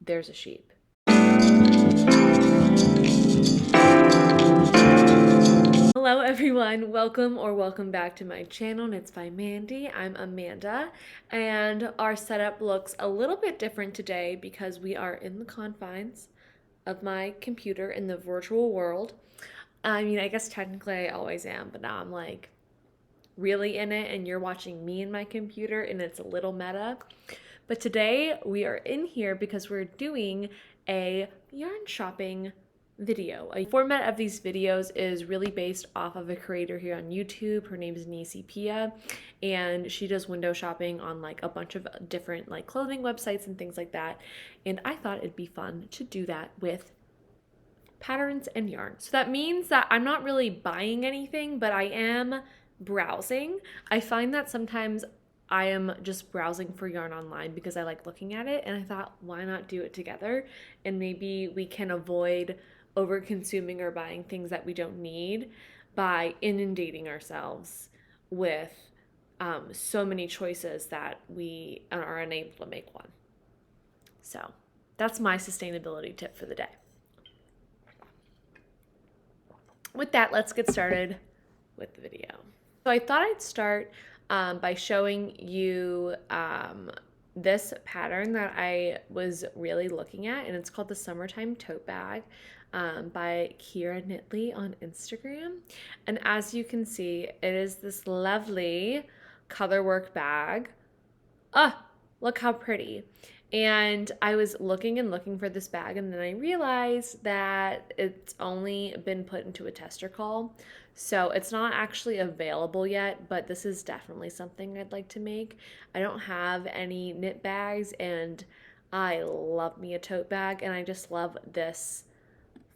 There's a sheep. Hello everyone, welcome back to my channel. Knits by Mandy. I'm Amanda, and our setup looks a little bit different today because we are in the confines of my computer in the virtual world. I mean, I guess technically I always am, but now I'm like really in it, and you're watching me in my computer, and it's a little meta. But today we are in here because we're doing a yarn shopping video. A format of these videos is really based off of a creator here on YouTube. Her name is Nisi Pia, and she does window shopping on like a bunch of different like clothing websites and things like that. And I thought it'd be fun to do that with patterns and yarn. So that means that I'm not really buying anything, but I am browsing. I find that sometimes I am just browsing for yarn online because I like looking at it, and I thought, why not do it together? And maybe we can avoid over consuming or buying things that we don't need by inundating ourselves with so many choices that we are unable to make one. So that's my sustainability tip for the day. With that, let's get started with the video. So I thought I'd start by showing you this pattern that I was really looking at, and it's called the Summertime Tote Bag by Kira Knitly on Instagram. And as you can see, it is this lovely colorwork bag. Look how pretty. And I was looking and looking for this bag, and then I realized that it's only been put into a tester call. So it's not actually available yet, but this is definitely something I'd like to make. I don't have any knit bags, and I love me a tote bag, and I just love this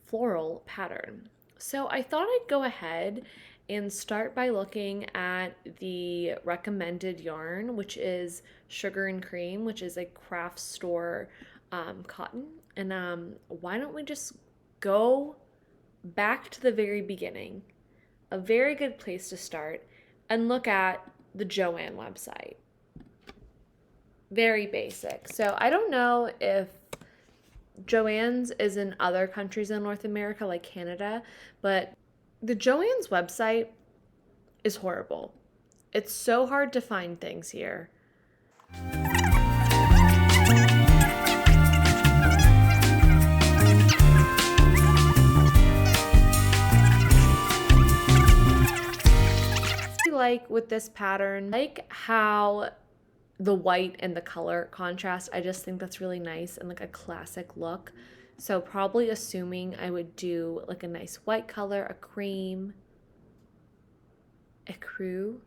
floral pattern. So I thought I'd go ahead and start by looking at the recommended yarn, which is Sugar and Cream, which is a craft store cotton. And why don't we just go back to the very beginning, a very good place to start, and look at the Joann website. Very basic. So I don't know if Joann's is in other countries in North America, like Canada, but the Joann's website is horrible. It's so hard to find things here. Like with this pattern, like how the white and the color contrast, I just think that's really nice and like a classic look. So probably assuming I would do like a nice white color, a cream, a crew.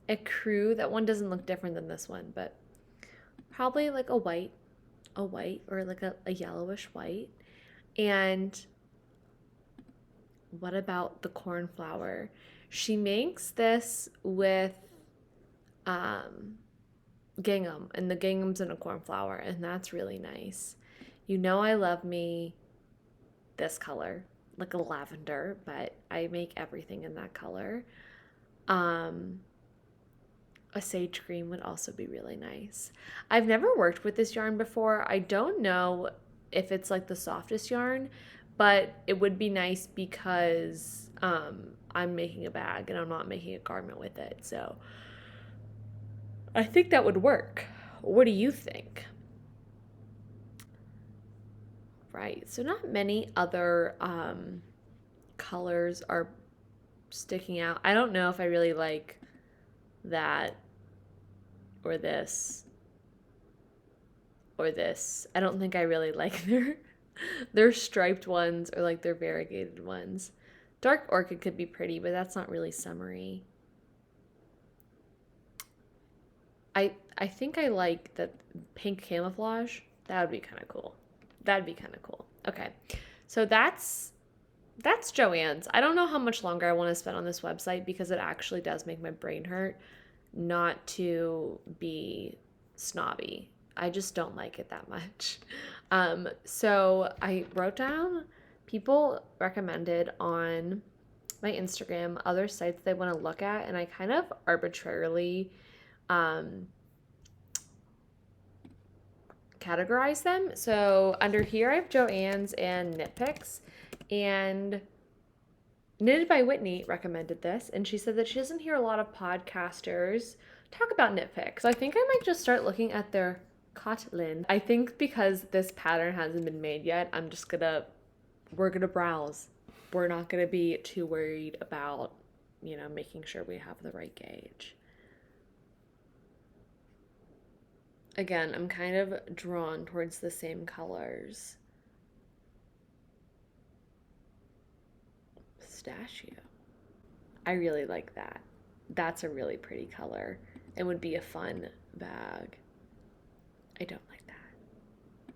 That one doesn't look different than this one, but probably like a white or like a yellowish white. And what about the cornflower? She makes this with gingham, and the gingham's in a cornflower, and that's really nice. You know I love me this color, like a lavender, but I make everything in that color. A sage green would also be really nice. I've never worked with this yarn before. I don't know if it's like the softest yarn, but it would be nice because I'm making a bag and I'm not making a garment with it. So I think that would work. What do you think? Right, so not many other colors are sticking out. I don't know if I really like that or this or this. I don't think I really like their striped ones or like their variegated ones. Dark orchid could be pretty, but that's not really summery. I think I like the pink camouflage. That would be kind of cool. Okay, so that's Joann's. I don't know how much longer I want to spend on this website because it actually does make my brain hurt not to be snobby. I just don't like it that much. So I wrote down people recommended on my Instagram other sites they want to look at, and I kind of arbitrarily categorize them. So under here I have Joann's and knitpicks, and Knitted by Whitney recommended this, and she said that she doesn't hear a lot of podcasters talk about knitpicks. So I think I might just start looking at their cotton. I think because this pattern hasn't been made yet, we're gonna browse. We're not gonna be too worried about, making sure we have the right gauge. Again, I'm kind of drawn towards the same colors. Pistachio. I really like that. That's a really pretty color. It would be a fun bag. I don't like that.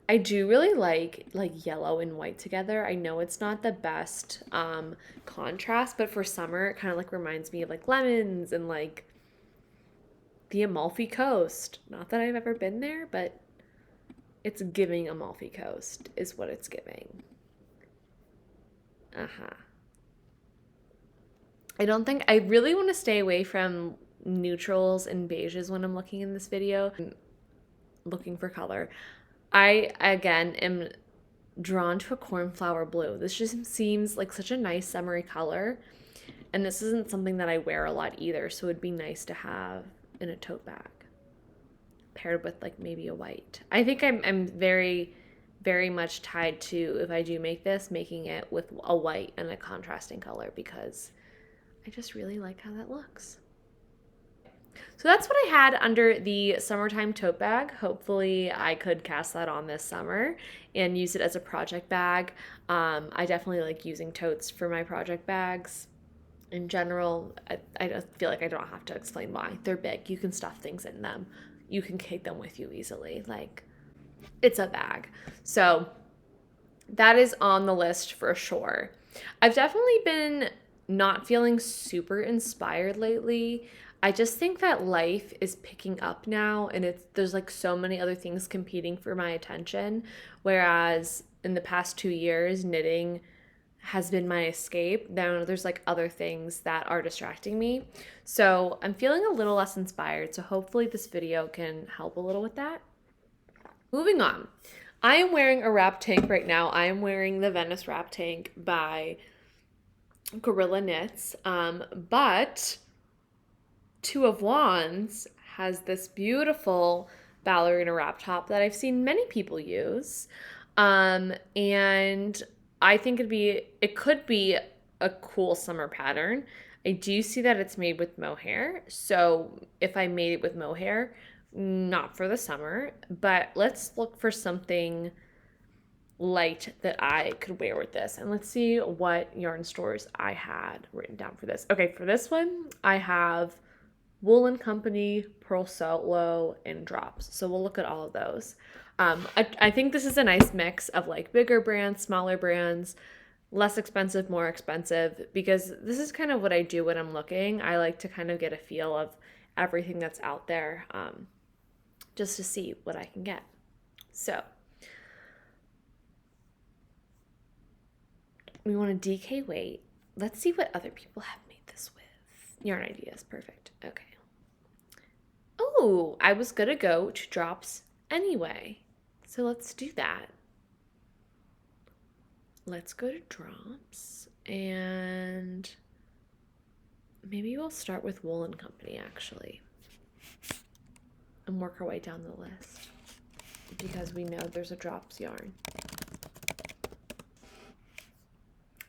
I do really like yellow and white together. I know it's not the best contrast, but for summer it kind of like reminds me of like lemons and like the Amalfi Coast. Not that I've ever been there, but it's giving Amalfi Coast is what it's giving. I really want to stay away from neutrals and beiges when I'm looking in this video. I'm looking for color. I, again, am drawn to a cornflower blue. This just seems like such a nice summery color. And this isn't something that I wear a lot either, so it'd be nice to have in a tote bag paired with like maybe a white. I think I'm very, very much tied to, if I do make this, making it with a white and a contrasting color, because I just really like how that looks. So that's what I had under the summertime tote bag. Hopefully I could cast that on this summer and use it as a project bag. I definitely like using totes for my project bags. In general, I feel like I don't have to explain why. They're big. You can stuff things in them. You can take them with you easily. Like, it's a bag. So that is on the list for sure. I've definitely been not feeling super inspired lately. I just think that life is picking up now, and there's like so many other things competing for my attention, whereas in the past 2 years knitting has been my escape. Now there's like other things that are distracting me, so I'm feeling a little less inspired, so hopefully this video can help a little with that. Moving on, I am wearing a wrap tank right now. I am wearing the Venice wrap tank by Gorilla Knits, but Two of Wands has this beautiful ballerina wrap top that I've seen many people use, and I think it could be a cool summer pattern. I do see that it's made with mohair, so if I made it with mohair, not for the summer, but let's look for something light that I could wear with this, and let's see what yarn stores I had written down for this. Okay, for this one I have Wool & Company, Purl Solo, and Drops. So we'll look at all of those. I think this is a nice mix of like bigger brands, smaller brands, less expensive, more expensive, because this is kind of what I do when I'm looking. I like to kind of get a feel of everything that's out there, just to see what I can get. So we want to DK weight. Let's see what other people have made this with. Yarn ideas, perfect. Okay. Oh, I was gonna go to Drops anyway, so let's do that. Let's go to Drops, and maybe we'll start with Wool & Company actually, and work our way down the list, because we know there's a Drops yarn.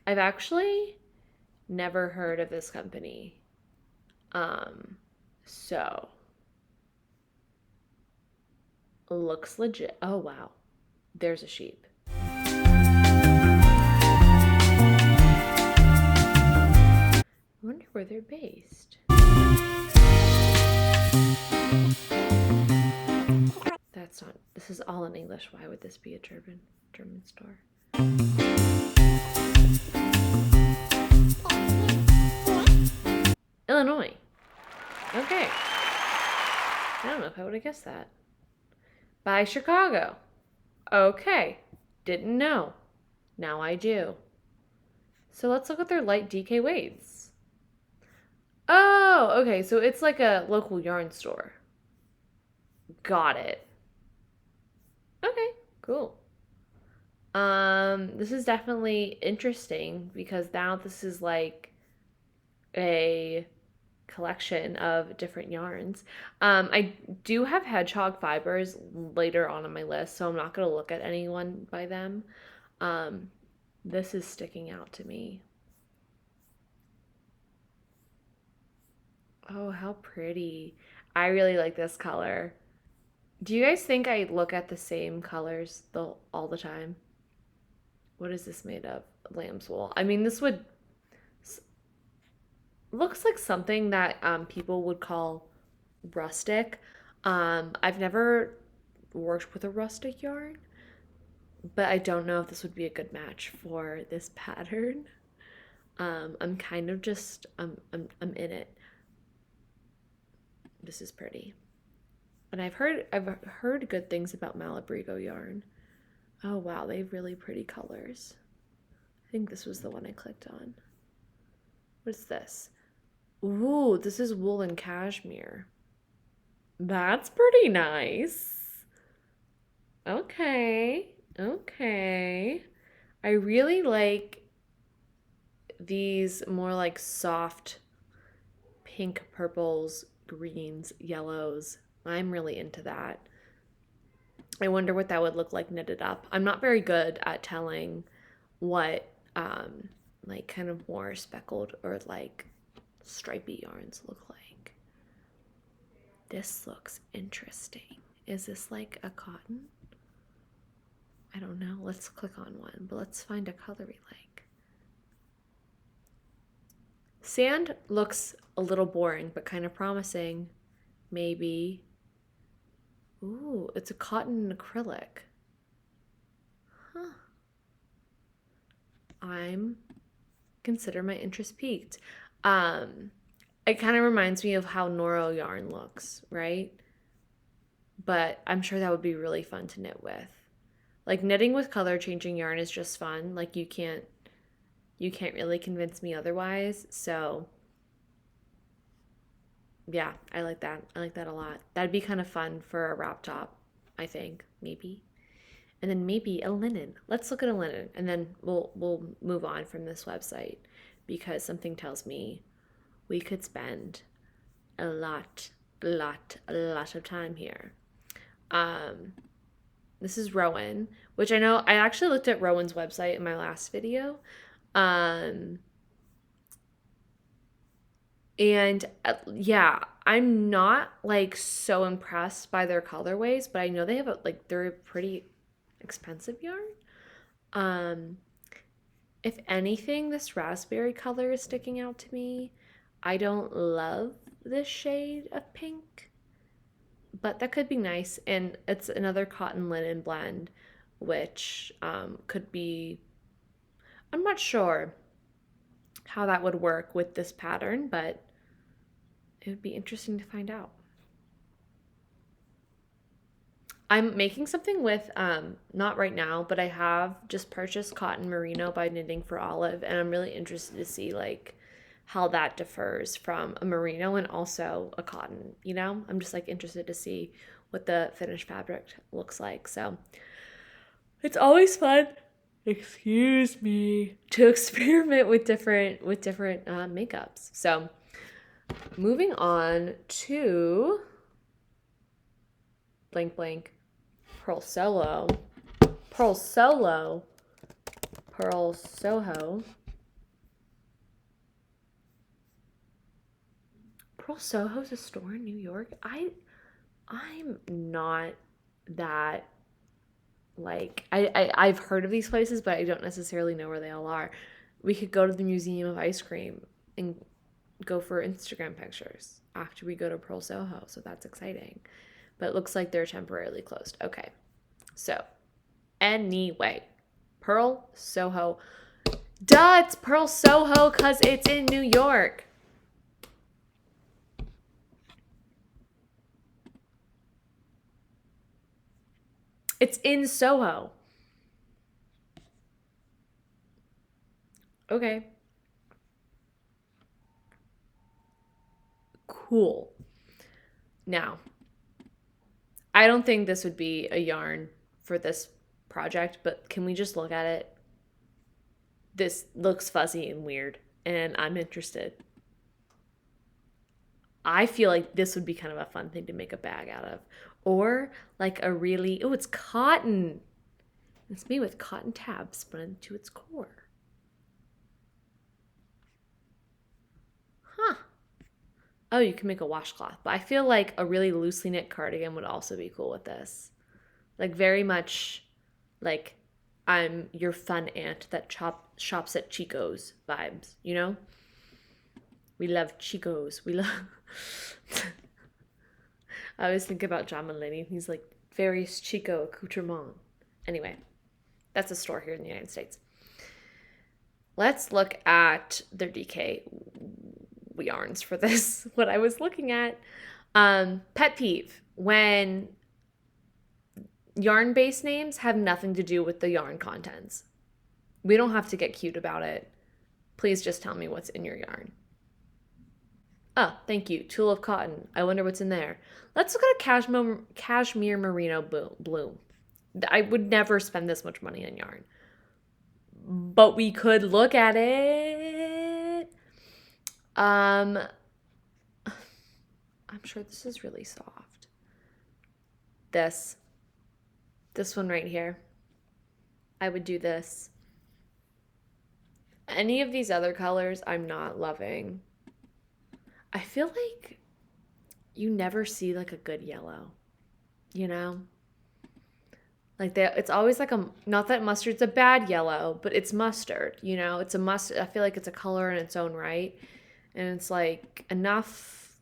I've actually never heard of this company, so looks legit. Oh wow, there's a sheep. I wonder where they're based. That's not, this is all in English. Why would this be a German store? Illinois. Okay. I don't know if I would have guessed that. By Chicago. Okay. Didn't know. Now I do. So let's look at their light DK weights. Oh, okay. So it's like a local yarn store. Got it. Cool. This is definitely interesting because now this is like a collection of different yarns. I do have hedgehog fibers later on my list, so I'm not going to look at anyone by them. Um, this is sticking out to me. Oh, how pretty. I really like this color. Do you guys think I look at the same colors all the time? What is this made of? Lamb's wool. I mean, this would looks like something that people would call rustic. I've never worked with a rustic yarn, but I don't know if this would be a good match for this pattern. I'm kind of just I'm in it. This is pretty. And I've heard good things about Malabrigo yarn. Oh wow, they have really pretty colors. I think this was the one I clicked on. What's this? Ooh, this is wool and cashmere. That's pretty nice. Okay. Okay. I really like these more like soft pink, purples, greens, yellows. I'm really into that. I wonder what that would look like knitted up. I'm not very good at telling what like kind of more speckled or like stripy yarns look like. This looks interesting. Is this like a cotton? I don't know. Let's click on one, but let's find a color we like. Sand looks a little boring, but kind of promising. Maybe. Ooh, it's a cotton acrylic. Huh. I'm consider my interest peaked. It kind of reminds me of how Noro yarn looks, right? But I'm sure that would be really fun to knit with. Like knitting with color changing yarn is just fun. Like you can't really convince me otherwise. So yeah, I like that. I like that a lot. That'd be kind of fun for a wrap top, I think, maybe. And then maybe a linen. Let's look at a linen and then we'll move on from this website because something tells me we could spend a lot of time here. This is Rowan, which I know I actually looked at Rowan's website in my last video. Um, and yeah, I'm not like so impressed by their colorways, but I know they have they're a pretty expensive yarn. Um, if anything, this raspberry color is sticking out to me. I don't love this shade of pink, but that could be nice. And it's another cotton linen blend, which could be, I'm not sure how that would work with this pattern, but it would be interesting to find out. I'm making something with, not right now, but I have just purchased cotton merino by Knitting for Olive, and I'm really interested to see like how that differs from a merino and also a cotton, you know? I'm just like interested to see what the finished fabric looks like. So it's always fun, excuse me, to experiment with different makeups. So moving on to blank blank Purl Solo. Purl Solo. Purl Soho. Purl Soho's a store in New York. I'm not that like I've heard of these places, but I don't necessarily know where they all are. We could go to the Museum of Ice Cream and go for Instagram pictures after we go to Purl Soho, so that's exciting. But it looks like they're temporarily closed. Okay. So, anyway, Purl Soho. Duh, it's Purl Soho because it's in New York. It's in Soho. Okay. Cool. Now, I don't think this would be a yarn for this project, but can we just look at it? This looks fuzzy and weird, and I'm interested. I feel like this would be kind of a fun thing to make a bag out of. Or like a really, oh, it's cotton. It's made with cotton tabs spun into its core. Huh. Oh, you can make a washcloth. But I feel like a really loosely knit cardigan would also be cool with this. Like very much like I'm your fun aunt that shops at Chico's vibes, you know? We love Chico's. We love I always think about John Mulaney. He's like various Chico accoutrements. Anyway, that's a store here in the United States. Let's look at their DK yarns for this. What I was looking at. Pet peeve when yarn base names have nothing to do with the yarn contents. We don't have to get cute about it. Please just tell me what's in your yarn. Oh, thank you. Tulle of cotton. I wonder what's in there. Let's look at a cashmere merino bloom. I would never spend this much money on yarn. But we could look at it. I'm sure this is really soft. This one right here. I would do this. Any of these other colors I'm not loving. I feel like you never see like a good yellow, you know? Like it's always like not that mustard's a bad yellow, but it's mustard, you know? It's a mustard. I feel like it's a color in its own right. And it's like enough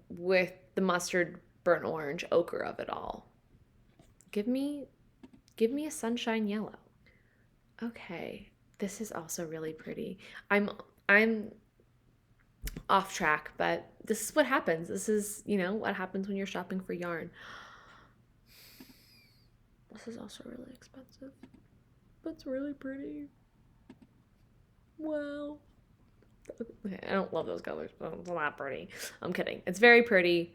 with the mustard, burnt orange, ochre of it all. Give me a sunshine yellow. Okay, this is also really pretty. I'm off track, but this is what happens. This is, what happens when you're shopping for yarn. This is also really expensive, but it's really pretty. Wow. Okay, I don't love those colors, but it's not pretty. I'm kidding. It's very pretty.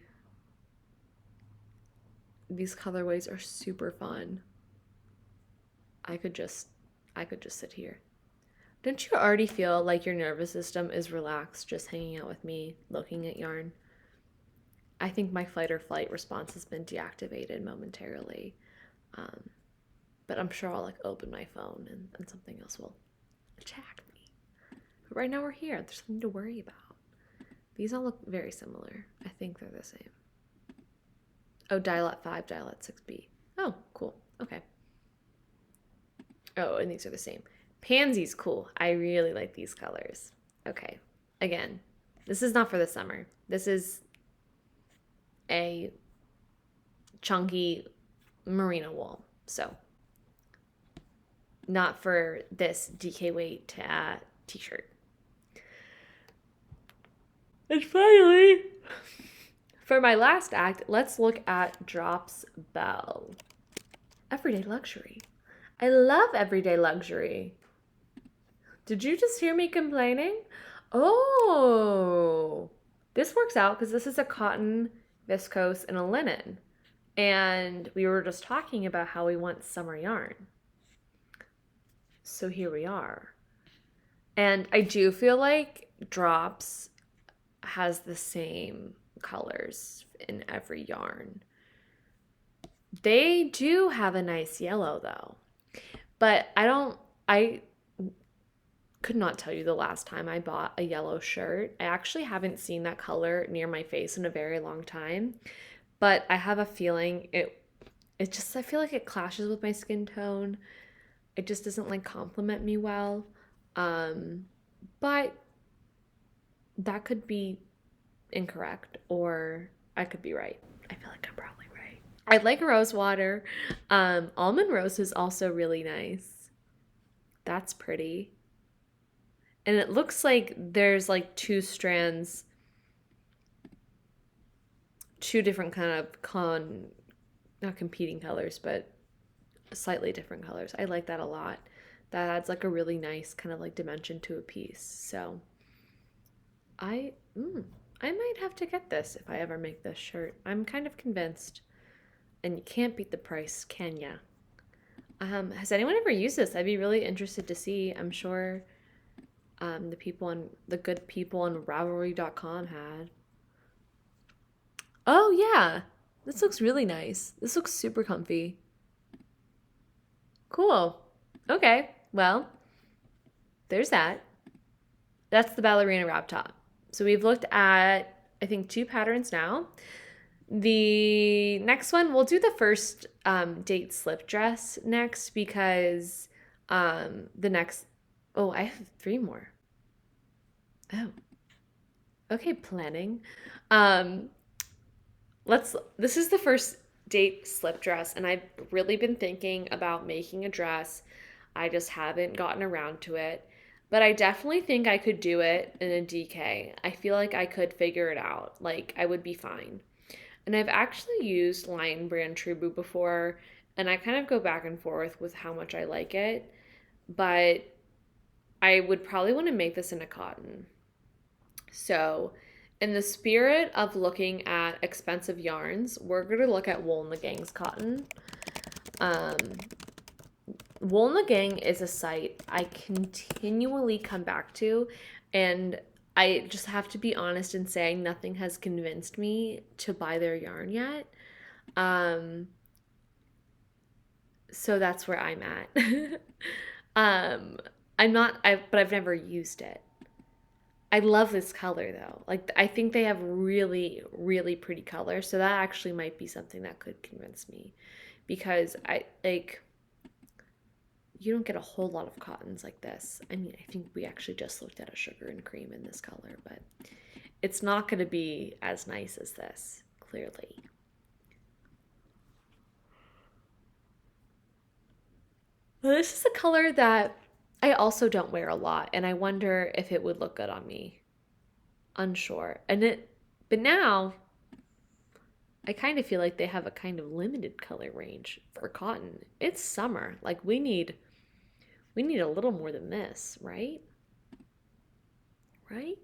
These colorways are super fun. I could just sit here. Don't you already feel like your nervous system is relaxed just hanging out with me, looking at yarn? I think my fight or flight response has been deactivated momentarily. But I'm sure I'll like open my phone and something else will attack me. But right now we're here. There's something to worry about. These all look very similar. I think they're the same. Oh, Dialette 5, Dialette 6B. Oh, cool. Okay. Oh, and these are the same. Pansy's cool. I really like these colors. Okay. Again, this is not for the summer. This is a chunky merino wool. So, not for this DK weight t-shirt. And finally, for my last act, let's look at Drops Belle. Everyday luxury. I love everyday luxury. Did you just hear me complaining? Oh, this works out because this is a cotton, viscose, and a linen. And we were just talking about how we want summer yarn. So here we are. And I do feel like Drops has the same colors in every yarn. They do have a nice yellow though. But I could not tell you the last time I bought a yellow shirt. I actually haven't seen that color near my face in a very long time. But I have a feeling I feel like it clashes with my skin tone. It just doesn't like complement me well. But that could be incorrect or I could be right. I feel like I'm probably right. I like rose water. Almond rose is also really nice. That's pretty. And it looks like there's like two strands, two different kind of not competing colors, but slightly different colors. I like that a lot. That adds like a really nice kind of like dimension to a piece. So I might have to get this if I ever make this shirt. I'm kind of convinced. And you can't beat the price, can ya? Has anyone ever used this? I'd be really interested to see. I'm sure the good people on Ravelry.com had. Oh yeah, this looks really nice. This looks super comfy. Cool. Okay, well, there's that. That's the ballerina wrap top. So we've looked at, I think, 2 patterns now. The next one, we'll do the first date slip dress next because the next, oh, I have 3 more. Oh, okay, planning. Um, this is the first date slip dress, and I've really been thinking about making a dress. I just haven't gotten around to it. But I definitely think I could do it in a DK. I feel like I could figure it out. Like, I would be fine. And I've actually used Lion Brand Trubu before, and I kind of go back and forth with how much I like it. But I would probably want to make this in a cotton. So, in the spirit of looking at expensive yarns, we're going to look at Wool and the Gang's cotton. Um, Wool and the Gang is a site I continually come back to, and I just have to be honest in saying nothing has convinced me to buy their yarn yet. Um, so that's where I'm at. um, but I've never used it. I love this color though. Like I think they have really, really pretty color. So that actually might be something that could convince me because I like you don't get a whole lot of cottons like this. I mean, I think we actually just looked at a sugar and cream in this color, but it's not going to be as nice as this, clearly. Well, this is a color that I also don't wear a lot, and I wonder if it would look good on me. Unsure. But now I kind of feel like they have a kind of limited color range for cotton. It's summer. Like we need a little more than this, right? Right?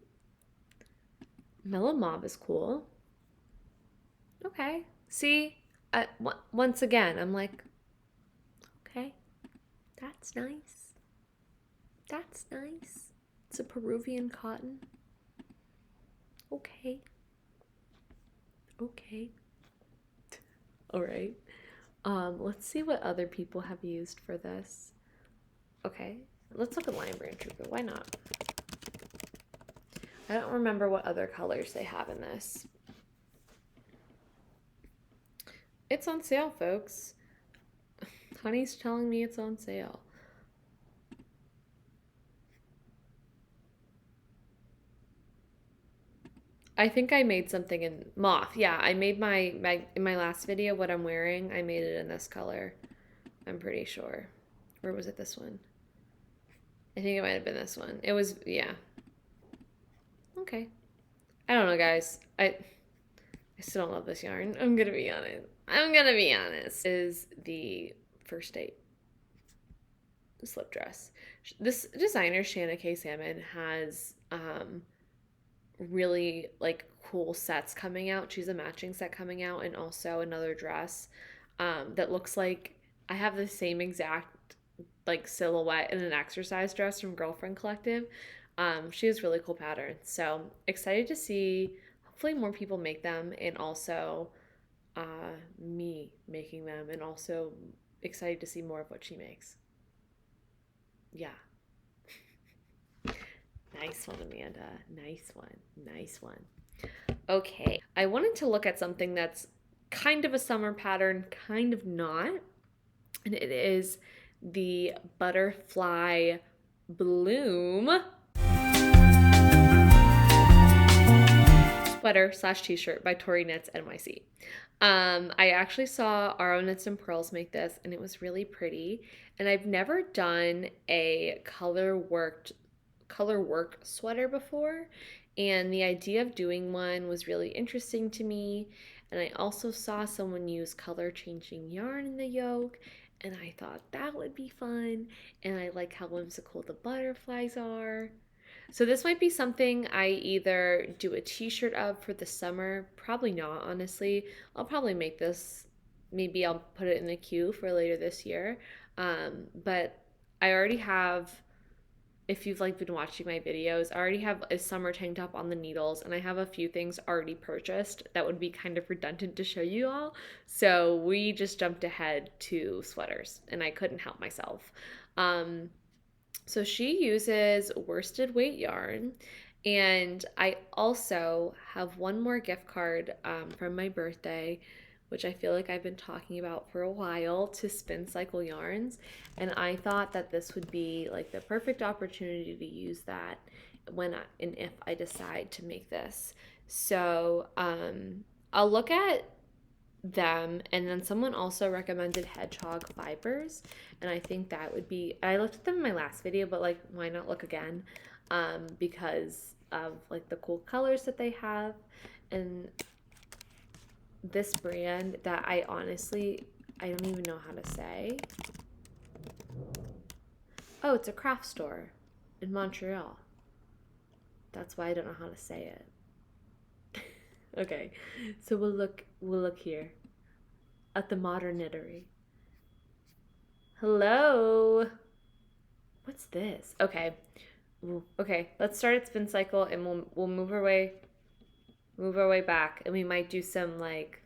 Mellow mauve is cool. Okay. See, once again, I'm like, okay, that's nice. That's nice. It's a Peruvian cotton. Okay. Okay. All right. Let's see what other people have used for this. Okay. Let's look at Lion Brand Trooper. Why not? I don't remember what other colors they have in this. It's on sale, folks. Honey's telling me it's on sale. I think I made something in moth. Yeah, I made my in my last video what I'm wearing. I made it in this color. I'm pretty sure. Or was it this one? I think it might have been this one. It was, yeah. Okay. I don't know, guys. I still don't love this yarn. I'm gonna be honest. I'm gonna be honest. Is the first date slip dress. This designer, Shanna K. Salmon, has really like cool sets coming out. She's a matching set coming out and also another dress that looks like I have the same exact like silhouette in an exercise dress from Girlfriend Collective. She has really cool patterns. So excited to see hopefully more people make them and also me making them and also excited to see more of what she makes. Yeah. Nice one, Amanda. Nice one. Nice one. Okay. I wanted to look at something that's kind of a summer pattern, kind of not. And it is the Butterfly Bloom sweater slash t-shirt by Tori Knits NYC. I actually saw Aro Knits and Pearls make this and it was really pretty. And I've never done a color work sweater before. And the idea of doing one was really interesting to me. And I also saw someone use color changing yarn in the yoke. And I thought that would be fun. And I like how whimsical the butterflies are. So this might be something I either do a t-shirt of for the summer. Probably not, honestly. I'll probably make this maybe I'll put it in the queue for later this year. But I already have, if you've like been watching my videos, I already have a summer tank top on the needles, and I have a few things already purchased that would be kind of redundant to show you all. So we just jumped ahead to sweaters, and I couldn't help myself. Um, so she uses worsted weight yarn. And I also have one more gift card from my birthday, which I feel like I've been talking about for a while, to Spincycle Yarns. And I thought that this would be like the perfect opportunity to use that when and if I decide to make this. So I'll look at them, and then someone also recommended hedgehog fibers, and I think that would be, I looked at them in my last video, but like why not look again, because of like the cool colors that they have. And this brand that I honestly, I don't even know how to say. Oh, it's a craft store in Montreal. That's why I don't know how to say it. Okay, so we'll look here at the Modern Knittery. Hello. What's this? Okay. Okay, let's start at Spincycle, and we'll move our way back, and we might do some like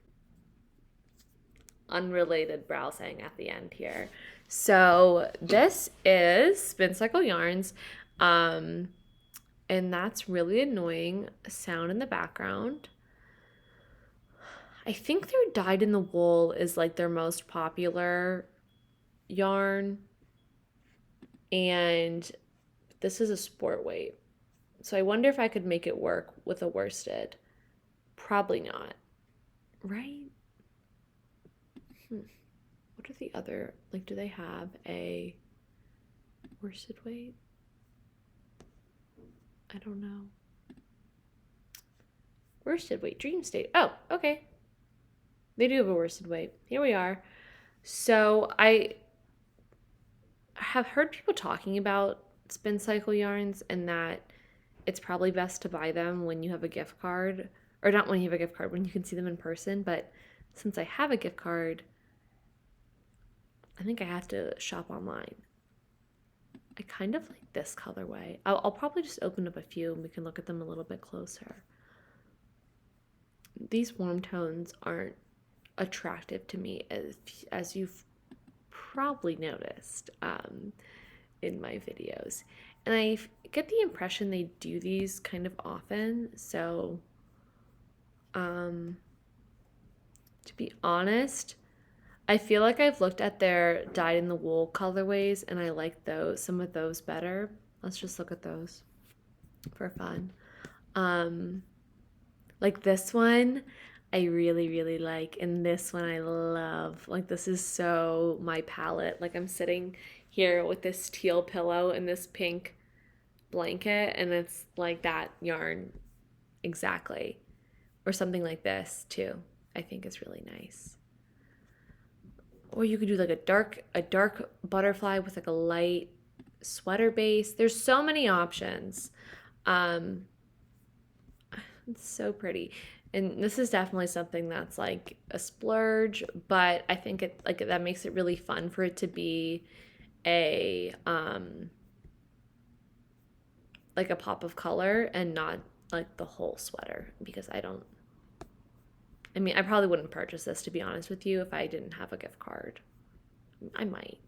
unrelated browsing at the end here. So this is Spincycle Yarns. And that's really annoying sound in the background. I think their dyed in the wool is like their most popular yarn. And this is a sport weight. So I wonder if I could make it work with a worsted. Probably not. Right? What are the other, like, do they have a worsted weight? I don't know. Worsted weight, Dream State. Oh, okay. They do have a worsted weight. Here we are. So I have heard people talking about Spincycle yarns, and that it's probably best to buy them when you have a gift card, or not when you have a gift card, when you can see them in person. But since I have a gift card, I think I have to shop online. I kind of like this colorway. I'll probably just open up a few and we can look at them a little bit closer. These warm tones aren't attractive to me, as you've probably noticed in my videos. And I get the impression they do these kind of often. So to be honest, I feel like I've looked at their dyed in the wool colorways, and I like some of those better. Let's just look at those for fun. Like this one, I really, really like, and this one I love. Like, this is so my palette. Like, I'm sitting here with this teal pillow and this pink blanket, and it's like that yarn exactly. Or something like this too, I think is really nice. Or you could do like a dark butterfly with like a light sweater base. There's so many options. It's so pretty. And this is definitely something that's like a splurge, but I think it like that makes it really fun for it to be a like a pop of color and not like the whole sweater, because I mean, I probably wouldn't purchase this, to be honest with you, if I didn't have a gift card. I might.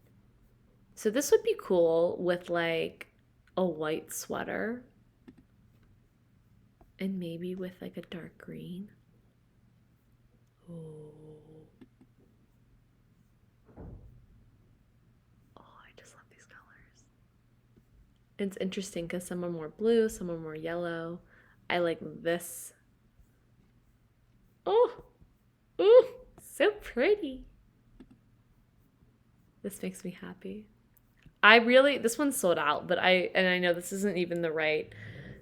So this would be cool with like a white sweater, and maybe with like a dark green. Oh, I just love these colors. It's interesting because some are more blue, some are more yellow. I like this. Oh, ooh, so pretty. This makes me happy. This one's sold out, but I know this isn't even the right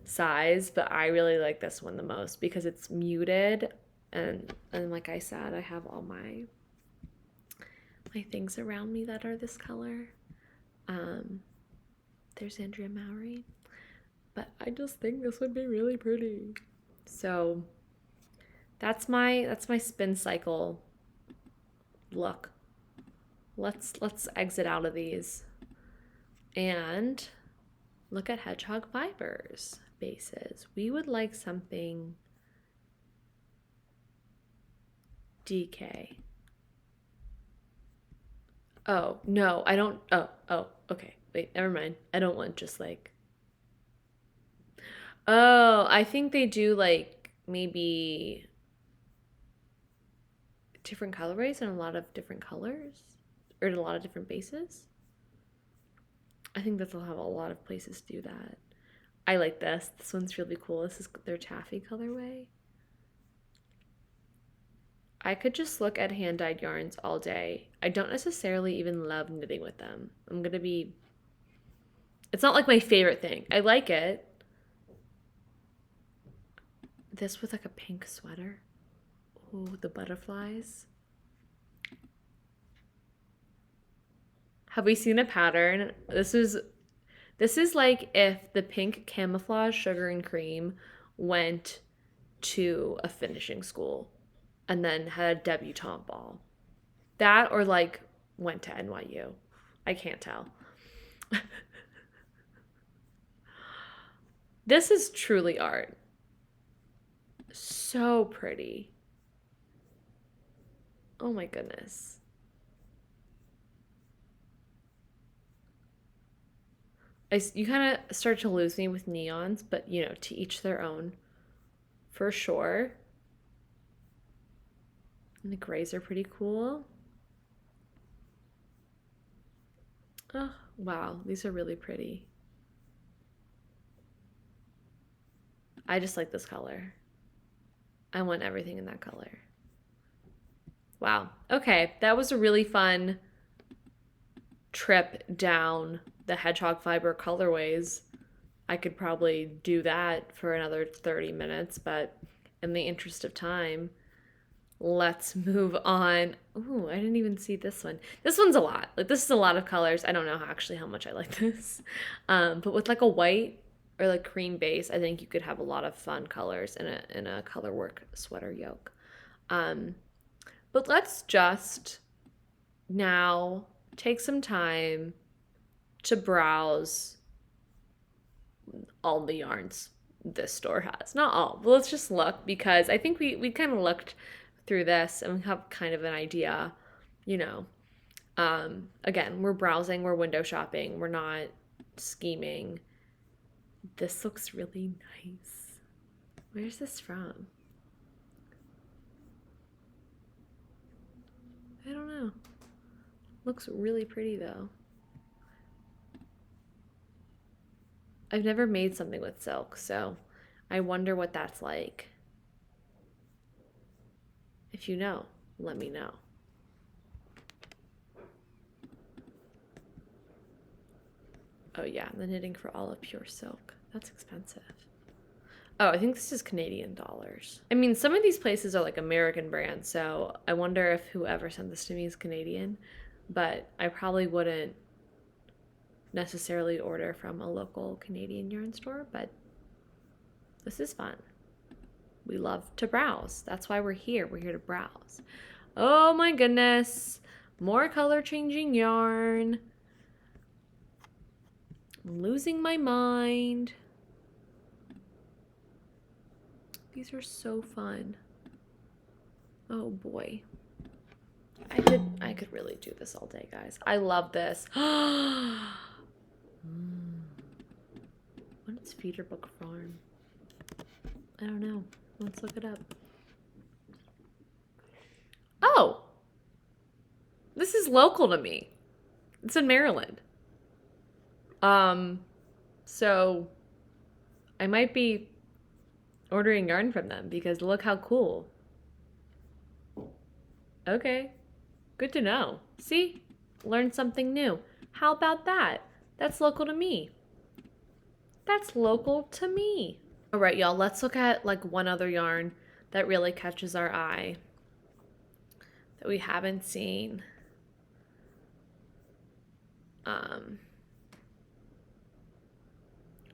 size, but I really like this one the most because it's muted, and like I said, I have all my things around me that are this color. There's Andrea Mowry, but I just think this would be really pretty. So that's my Spincycle look. Let's exit out of these and look at hedgehog fibers bases. We would like something DK. Oh, no, I don't. Oh, okay. Wait, never mind. I don't want just like. Oh, I think they do like maybe different colorways and a lot of different colors or a lot of different bases. I think that they'll have a lot of places to do that. I like this. This one's really cool. This is their taffy colorway. I could just look at hand-dyed yarns all day. I don't necessarily even love knitting with them. It's not like my favorite thing. I like it. This with like a pink sweater. Ooh, the butterflies. Have we seen a pattern? This is like if the pink camouflage sugar and cream went to a finishing school and then had a debutante ball. That or like went to NYU. I can't tell. This is truly art. So pretty. Oh my goodness. You kind of start to lose me with neons, but you know, to each their own. For sure. And the grays are pretty cool. Oh, wow. These are really pretty. I just like this color. I want everything in that color. Wow. Okay, that was a really fun trip down the hedgehog fiber colorways. I could probably do that for another 30 minutes, but in the interest of time, let's move on. Ooh, I didn't even see this one. This one's a lot. Like, this is a lot of colors. I don't know actually how much I like this. But with like a white or like cream base, I think you could have a lot of fun colors in a color work sweater yoke. But let's just now take some time to browse all the yarns this store has. Not all, but let's just look, because I think we kind of looked through this and we have kind of an idea, you know. Again, we're browsing, we're window shopping, we're not scheming. This looks really nice. Where's this from? I don't know. Looks really pretty though. I've never made something with silk, so I wonder what that's like. If you know, let me know. Oh yeah, the knitting for all of pure silk. That's expensive. Oh, I think this is Canadian dollars. I mean, some of these places are like American brands, so I wonder if whoever sent this to me is Canadian, but I probably wouldn't necessarily order from a local Canadian yarn store, but this is fun. We love to browse. That's why we're here. We're here to browse. Oh my goodness. More color changing yarn. I'm losing my mind. These are so fun. Oh boy. I could really do this all day, guys. I love this. What is Feederbook Farm? I don't know. Let's look it up. Oh! This is local to me. It's in Maryland. So I might be ordering yarn from them because look how cool. Okay. Good to know. See? Learned something new. How about that? That's local to me. That's local to me. All right, y'all, let's look at like one other yarn that really catches our eye that we haven't seen.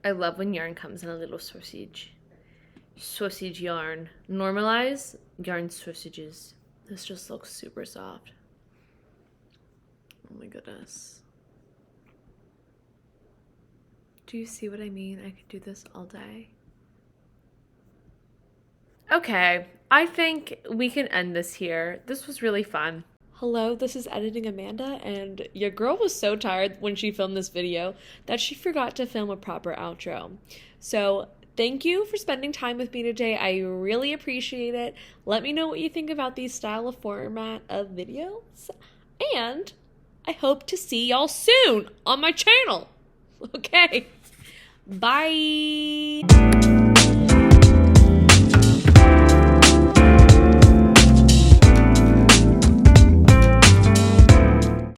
I love when yarn comes in a little sausage yarn. Normalize yarn sausages. This just looks super soft. Oh my goodness. Do you see what I mean? I could do this all day. Okay, I think we can end this here. This was really fun. Hello, this is Editing Amanda, and your girl was so tired when she filmed this video that she forgot to film a proper outro. So, thank you for spending time with me today. I really appreciate it. Let me know what you think about these style of format of videos, and I hope to see y'all soon on my channel. Okay, bye.